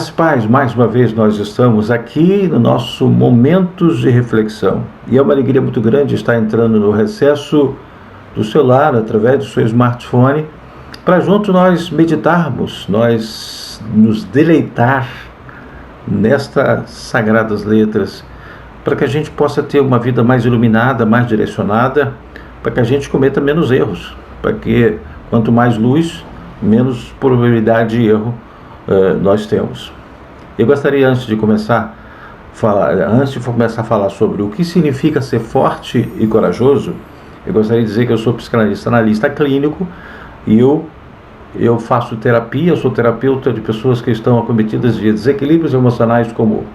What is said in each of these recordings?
Graças e paz, mais uma vez nós estamos aqui no nosso Momentos de Reflexão. E é uma alegria muito grande estar entrando no recesso do celular, através do seu smartphone, para junto nós meditarmos, nós nos deleitar nestas sagradas letras, para que a gente possa ter uma vida mais iluminada, mais direcionada, para que a gente cometa menos erros, para que quanto mais luz, menos probabilidade de erro nós temos. Eu gostaria, antes de começar a falar sobre o que significa ser forte e corajoso, eu gostaria de dizer que eu sou psicanalista, analista clínico, e eu faço terapia, eu sou terapeuta de pessoas que estão acometidas de desequilíbrios emocionais como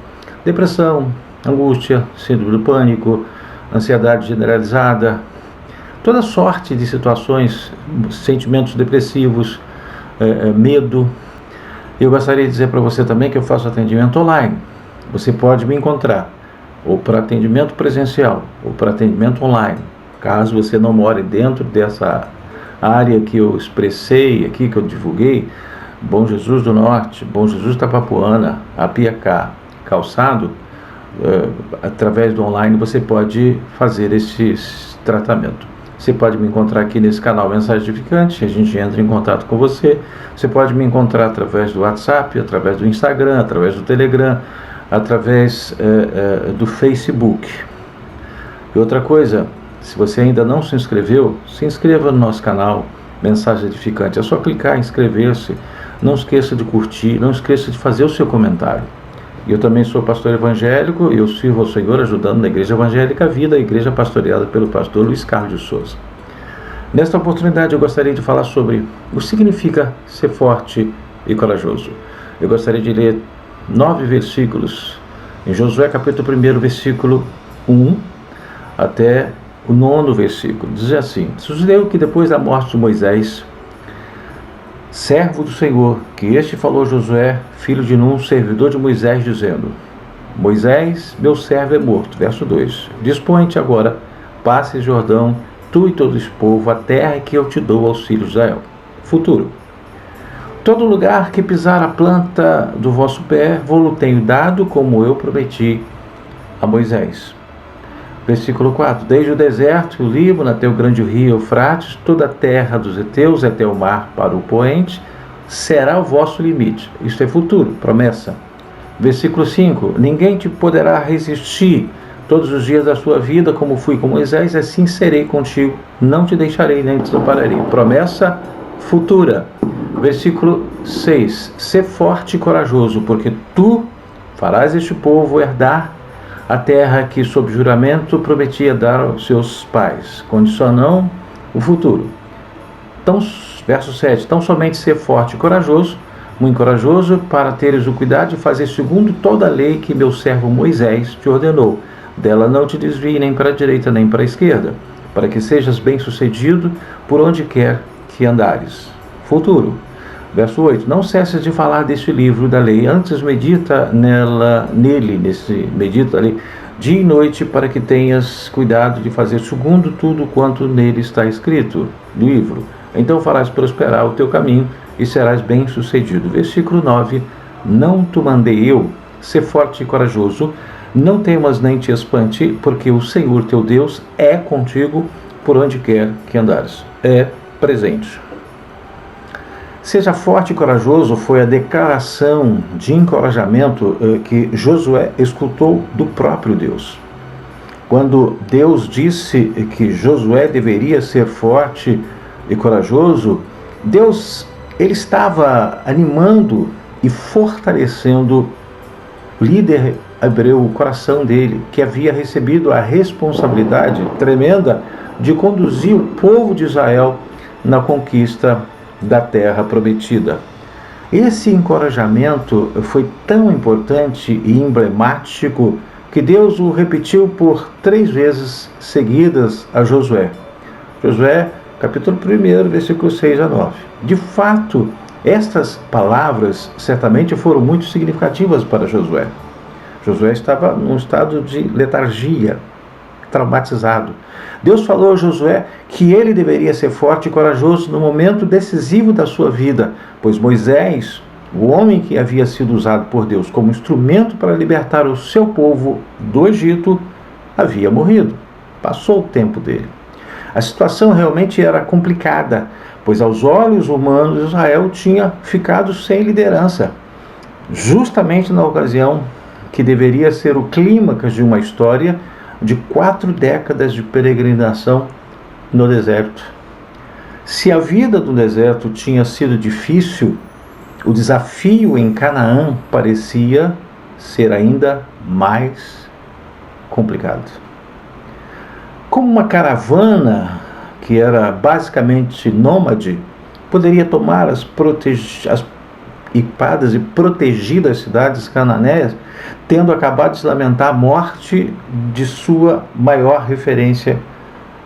depressão, angústia, síndrome do pânico, ansiedade generalizada, toda sorte de situações, sentimentos depressivos, medo. Eu gostaria de dizer para você também que eu faço atendimento online. Você pode me encontrar ou para atendimento presencial ou para atendimento online. Caso você não more dentro dessa área que eu expressei aqui, que eu divulguei, Bom Jesus do Norte, Bom Jesus da Papuana, Apiacá, Calçado, através do online você pode fazer esse tratamento. Você pode me encontrar aqui nesse canal Mensagem Edificante, a gente entra em contato com você. Você pode me encontrar através do WhatsApp, através do Instagram, através do Telegram, através do Facebook. E outra coisa, se você ainda não se inscreveu, se inscreva no nosso canal Mensagem Edificante. É só clicar em inscrever-se. Não esqueça de curtir, não esqueça de fazer o seu comentário. Eu também sou pastor evangélico e eu sirvo ao Senhor ajudando na Igreja Evangélica Vida, a igreja pastoreada pelo pastor Luiz Carlos de Souza. Nesta oportunidade eu gostaria de falar sobre o que significa ser forte e corajoso. Eu gostaria de ler 9 versículos em Josué capítulo 1, versículo 1 até o 9º versículo. Diz assim: sucedeu que depois da morte de Moisés, servo do Senhor, que este falou a Josué, filho de Nun, servidor de Moisés, dizendo: Moisés, meu servo, é morto. Verso 2: dispõe-te agora, passe Jordão, tu e todo esse povo, a terra que eu te dou aos filhos de Israel. Futuro: todo lugar que pisar a planta do vosso pé, vou-lo tenho dado, como eu prometi a Moisés. Versículo 4: desde o deserto, o Líbano, até o grande rio Eufrates, toda a terra dos heteus, até o mar para o poente, será o vosso limite. Isto é futuro, promessa. Versículo 5: ninguém te poderá resistir todos os dias da sua vida, como fui com Moisés, assim serei contigo, não te deixarei nem te desampararei. Promessa futura. Versículo 6: sê forte e corajoso, porque tu farás este povo herdar a terra que, sob juramento, prometia dar aos seus pais, condicionando o futuro. Então, verso 7, tão somente ser forte e corajoso, muito corajoso, para teres o cuidado de fazer segundo toda a lei que meu servo Moisés te ordenou. Dela não te desvie nem para a direita nem para a esquerda, para que sejas bem-sucedido por onde quer que andares. Futuro. Verso 8, não cesses de falar deste livro da lei, antes medita medita ali, dia e noite, para que tenhas cuidado de fazer segundo tudo quanto nele está escrito, livro. Então farás prosperar o teu caminho e serás bem-sucedido. Versículo 9, não te mandei eu, ser forte e corajoso, não temas nem te espante, porque o Senhor teu Deus é contigo por onde quer que andares. É presente. Seja forte e corajoso foi a declaração de encorajamento que Josué escutou do próprio Deus. Quando Deus disse que Josué deveria ser forte e corajoso, ele estava animando e fortalecendo o líder hebreu, o coração dele, que havia recebido a responsabilidade tremenda de conduzir o povo de Israel na conquista da terra prometida. Esse encorajamento foi tão importante e emblemático que Deus o repetiu por 3 vezes seguidas a Josué. Josué, capítulo 1, versículos 6 a 9. De fato, estas palavras certamente foram muito significativas para Josué. Josué estava num estado de letargia, traumatizado. Deus falou a Josué que ele deveria ser forte e corajoso no momento decisivo da sua vida, pois Moisés O homem que havia sido usado por Deus como instrumento para libertar o seu povo do Egito havia morrido. Passou o tempo dele. A situação realmente era complicada, pois aos olhos humanos Israel tinha ficado sem liderança, justamente na ocasião que deveria ser o clímax de uma história de 4 décadas de peregrinação no deserto. Se a vida do deserto tinha sido difícil, o desafio em Canaã parecia ser ainda mais complicado. Como uma caravana, que era basicamente nômade, poderia tomar as equipadas e protegidas cidades cananéias, tendo acabado de se lamentar a morte de sua maior referência,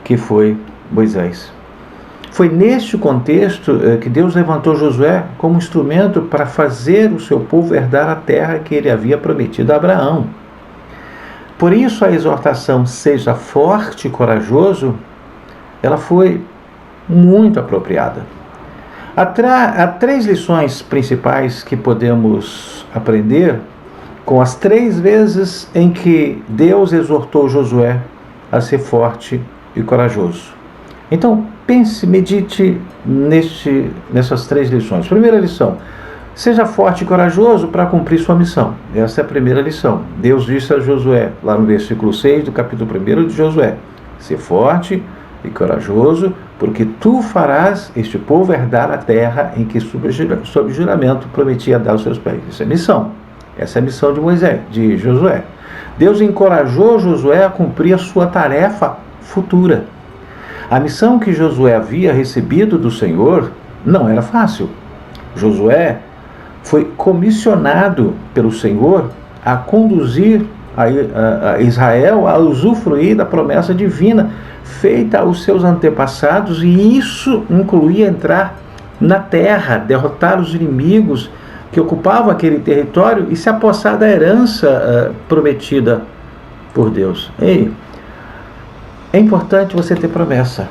que foi Moisés. Foi neste contexto que Deus levantou Josué como instrumento para fazer o seu povo herdar a terra que ele havia prometido a Abraão. Por isso a exortação "seja forte e corajoso", ela foi muito apropriada. Há 3 lições principais que podemos aprender com as 3 vezes em que Deus exortou Josué a ser forte e corajoso. Então, pense, medite nessas 3 lições. Primeira lição: seja forte e corajoso para cumprir sua missão. Essa é a primeira lição. Deus disse a Josué, lá no versículo 6 do capítulo 1 de Josué: ser forte e corajoso, porque tu farás este povo herdar a terra em que sob juramento prometia dar aos seus pés. Isso é missão. Essa é a missão de Josué. Deus encorajou Josué a cumprir a sua tarefa futura. A missão que Josué havia recebido do Senhor não era fácil. Josué foi comissionado pelo Senhor a conduzir a Israel a usufruir da promessa divina feita aos seus antepassados, e isso incluía entrar na terra, derrotar os inimigos que ocupavam aquele território e se apossar da herança prometida por Deus. Ei, é importante você ter promessa,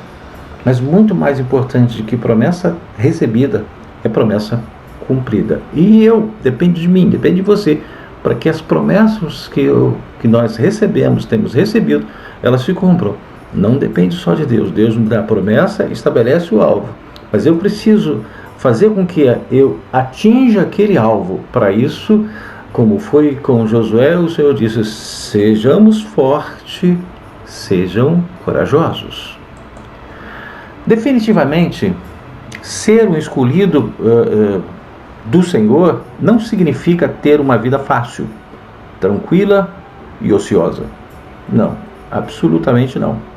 mas muito mais importante do que promessa recebida é promessa cumprida. E depende de mim, depende de você, para que as promessas que nós temos recebido, elas se cumpram. Não depende só de Deus. Deus me dá a promessa e estabelece o alvo. Mas eu preciso fazer com que eu atinja aquele alvo. Para isso, como foi com Josué, o Senhor disse: sejamos fortes, sejam corajosos. Definitivamente, ser um escolhido do Senhor não significa ter uma vida fácil, tranquila e ociosa. Não, absolutamente não.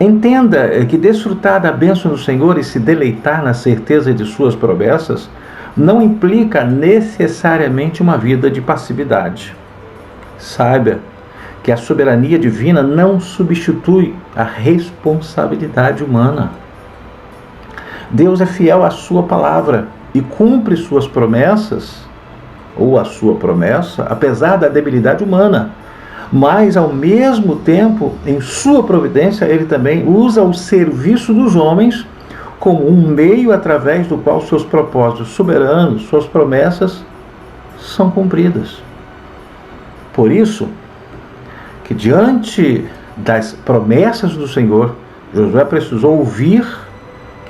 Entenda que desfrutar da bênção do Senhor e se deleitar na certeza de suas promessas não implica necessariamente uma vida de passividade. Saiba que a soberania divina não substitui a responsabilidade humana. Deus é fiel à sua palavra e cumpre suas promessas, ou a sua promessa, apesar da debilidade humana. Mas, ao mesmo tempo, em sua providência, ele também usa o serviço dos homens como um meio através do qual seus propósitos soberanos, suas promessas, são cumpridas. Por isso, que diante das promessas do Senhor, Josué precisou ouvir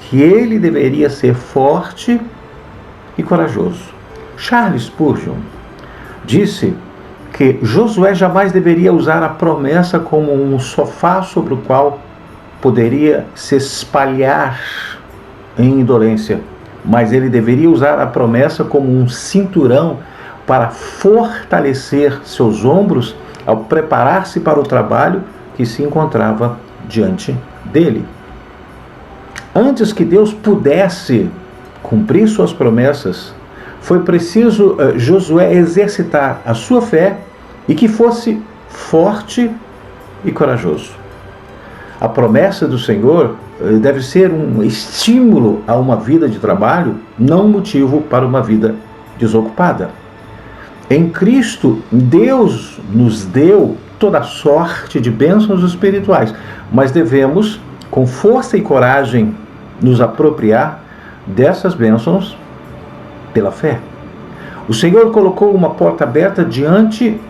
que ele deveria ser forte e corajoso. Charles Spurgeon disse que Josué jamais deveria usar a promessa como um sofá sobre o qual poderia se espalhar em indolência, mas ele deveria usar a promessa como um cinturão para fortalecer seus ombros ao preparar-se para o trabalho que se encontrava diante dele. Antes que Deus pudesse cumprir suas promessas, foi preciso Josué exercitar a sua fé e que fosse forte e corajoso. A promessa do Senhor deve ser um estímulo a uma vida de trabalho, não um motivo para uma vida desocupada. Em Cristo, Deus nos deu toda sorte de bênçãos espirituais, mas devemos, com força e coragem, nos apropriar dessas bênçãos pela fé. O Senhor colocou uma porta aberta diante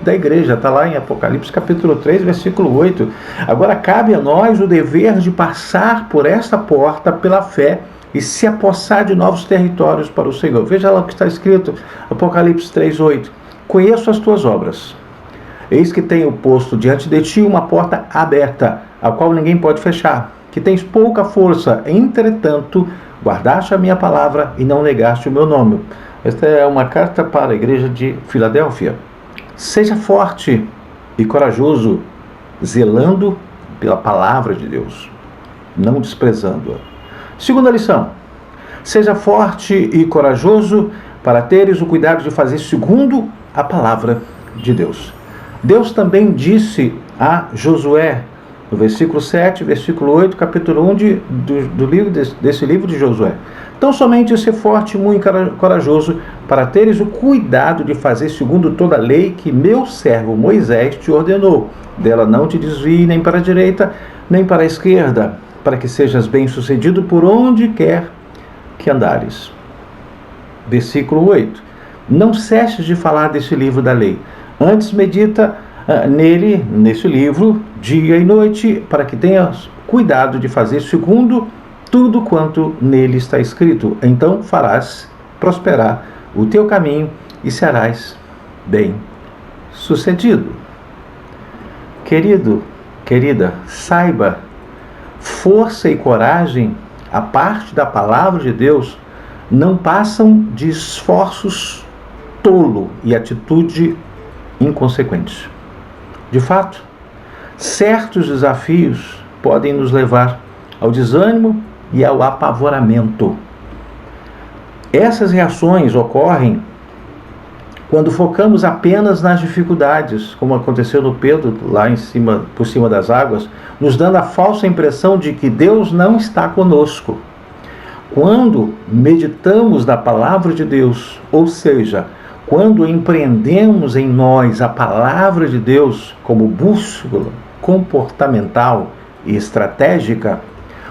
da igreja, está lá em Apocalipse capítulo 3, versículo 8. Agora cabe a nós o dever de passar por esta porta pela fé e se apossar de novos territórios para o Senhor. Veja lá o que está escrito, Apocalipse 3, 8. Conheço as tuas obras. Eis que tenho posto diante de ti uma porta aberta, a qual ninguém pode fechar, que tens pouca força, entretanto, guardaste a minha palavra e não negaste o meu nome. Esta é uma carta para a igreja de Filadélfia. Seja forte e corajoso, zelando pela palavra de Deus, não desprezando-a. Segunda lição: seja forte e corajoso para teres o cuidado de fazer segundo a palavra de Deus. Deus também disse a Josué, no versículo 7, versículo 8, capítulo 1 desse livro de Josué: então somente ser forte e muito corajoso para teres o cuidado de fazer segundo toda a lei que meu servo Moisés te ordenou. Dela não te desvie nem para a direita, nem para a esquerda, para que sejas bem-sucedido por onde quer que andares. Versículo 8. Não cesses de falar desse livro da lei. Antes medita nesse livro, dia e noite, para que tenhas cuidado de fazer segundo tudo quanto nele está escrito. Então farás prosperar o teu caminho e serás bem-sucedido. Querido, querida, saiba, força e coragem, a parte da palavra de Deus, não passam de esforços tolo e atitude inconsequente. De fato, certos desafios podem nos levar ao desânimo e ao apavoramento. Essas reações ocorrem quando focamos apenas nas dificuldades, como aconteceu no Pedro, lá por cima das águas, nos dando a falsa impressão de que Deus não está conosco. Quando meditamos na palavra de Deus, ou seja, quando empreendemos em nós a palavra de Deus como bússola comportamental e estratégica,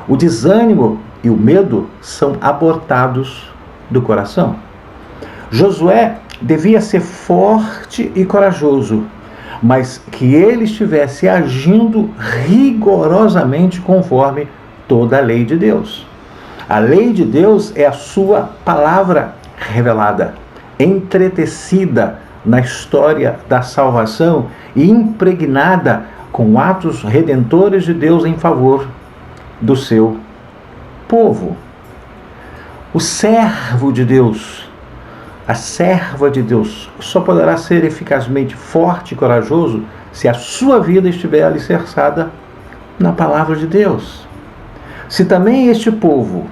o desânimo e o medo são abortados do coração. Josué devia ser forte e corajoso, mas que ele estivesse agindo rigorosamente conforme toda a lei de Deus. A lei de Deus é a sua palavra revelada, entretecida na história da salvação e impregnada com atos redentores de Deus em favor do seu povo. O servo de Deus, a serva de Deus, só poderá ser eficazmente forte e corajoso se a sua vida estiver alicerçada na palavra de Deus. Se também este povo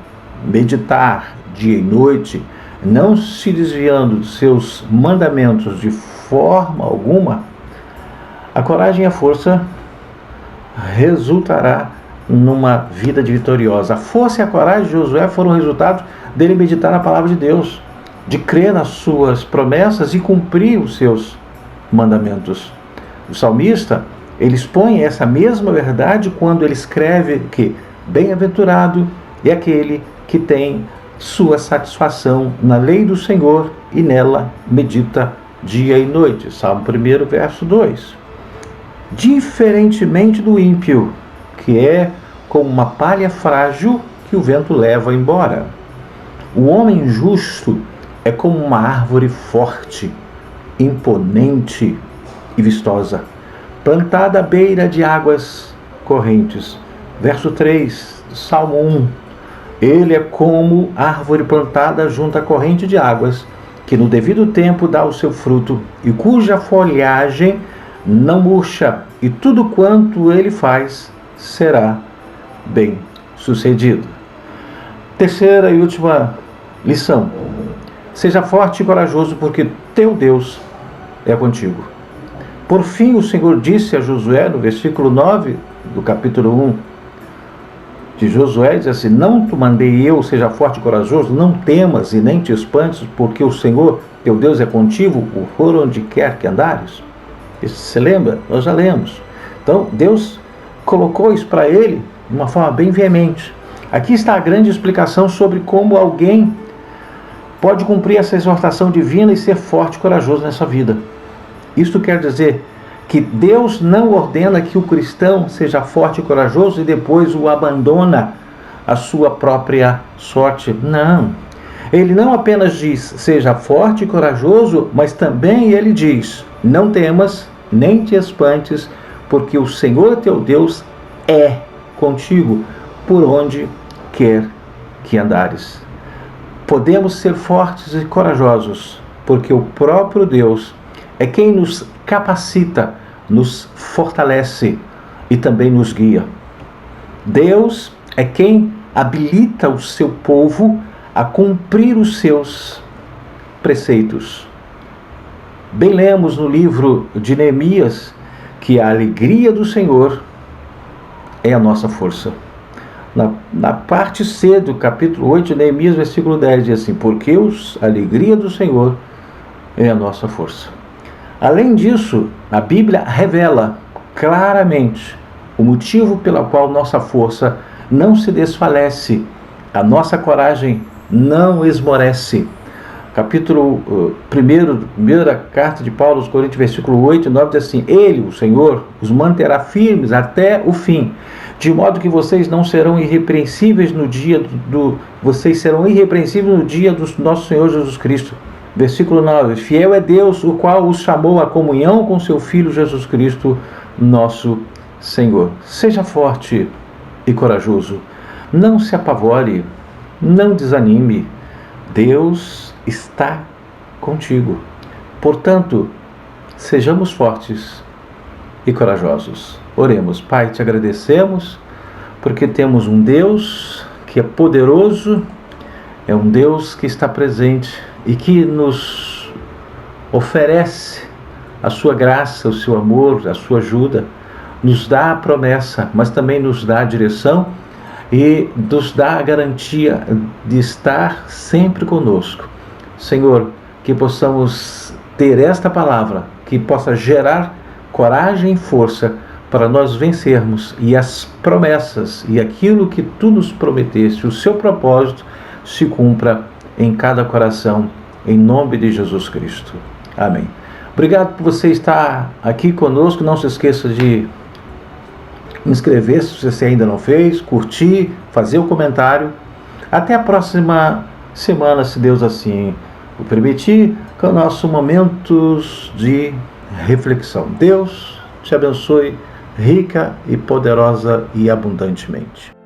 meditar dia e noite, não se desviando dos seus mandamentos de forma alguma, a coragem e a força resultará numa vida vitoriosa. A força e a coragem de Josué foram resultado dele meditar na palavra de Deus, de crer nas suas promessas e cumprir os seus mandamentos. O salmista, ele expõe essa mesma verdade quando ele escreve que bem-aventurado é aquele que tem sua satisfação na lei do Senhor e nela medita dia e noite. Salmo 1, verso 2. Diferentemente do ímpio, que é como uma palha frágil que o vento leva embora, o homem justo é como uma árvore forte, imponente e vistosa, plantada à beira de águas correntes. Verso 3, Salmo 1. Ele é como árvore plantada junto à corrente de águas, que no devido tempo dá o seu fruto, e cuja folhagem não murcha, e tudo quanto ele faz será bem sucedido. Terceira e última lição: seja forte e corajoso, porque teu Deus é contigo. Por fim, o Senhor disse a Josué, no versículo 9 do capítulo 1 de Josué, diz assim: não te mandei eu, seja forte e corajoso, não temas e nem te espantes, porque o Senhor teu Deus é contigo por onde quer que andares. Isso se lembra? Nós já lemos. Então Deus colocou isso para ele de uma forma bem veemente. Aqui está a grande explicação sobre como alguém pode cumprir essa exortação divina e ser forte e corajoso nessa vida. Isto quer dizer que Deus não ordena que o cristão seja forte e corajoso e depois o abandona à sua própria sorte. Não. Ele não apenas diz, seja forte e corajoso, mas também ele diz, não temas, nem te espantes, porque o Senhor teu Deus é contigo, por onde quer que andares. Podemos ser fortes e corajosos, porque o próprio Deus é quem nos capacita, nos fortalece e também nos guia. Deus é quem habilita o seu povo a cumprir os seus preceitos. Bem lemos no livro de Neemias que a alegria do Senhor é a nossa força. Na parte C do capítulo 8 de Neemias, versículo 10, diz assim, porque a alegria do Senhor é a nossa força. Além disso, a Bíblia revela claramente o motivo pelo qual nossa força não se desfalece, a nossa coragem não esmorece. Capítulo 1, primeira carta de Paulo aos Coríntios, versículo 8 e 9, diz assim, Ele, o Senhor, os manterá firmes até o fim, de modo que vocês não serão irrepreensíveis no dia vocês serão irrepreensíveis no dia do nosso Senhor Jesus Cristo. Versículo 9, fiel é Deus, o qual os chamou à comunhão com seu Filho Jesus Cristo, nosso Senhor. Seja forte e corajoso. Não se apavore, não desanime. Deus está contigo. Portanto, sejamos fortes e corajosos. Oremos. Pai, te agradecemos porque temos um Deus que é poderoso, é um Deus que está presente e que nos oferece a sua graça, o seu amor, a sua ajuda, nos dá a promessa, mas também nos dá a direção e nos dá a garantia de estar sempre conosco. Senhor, que possamos ter esta palavra, que possa gerar coragem e força para nós vencermos e as promessas e aquilo que Tu nos prometeste, o Seu propósito, se cumpra em cada coração, em nome de Jesus Cristo. Amém. Obrigado por você estar aqui conosco. Não se esqueça de inscrever se você ainda não fez, curtir, fazer o comentário. Até a próxima semana, se Deus assim o permitir, com nossos momentos de reflexão. Deus te abençoe rica e poderosa e abundantemente.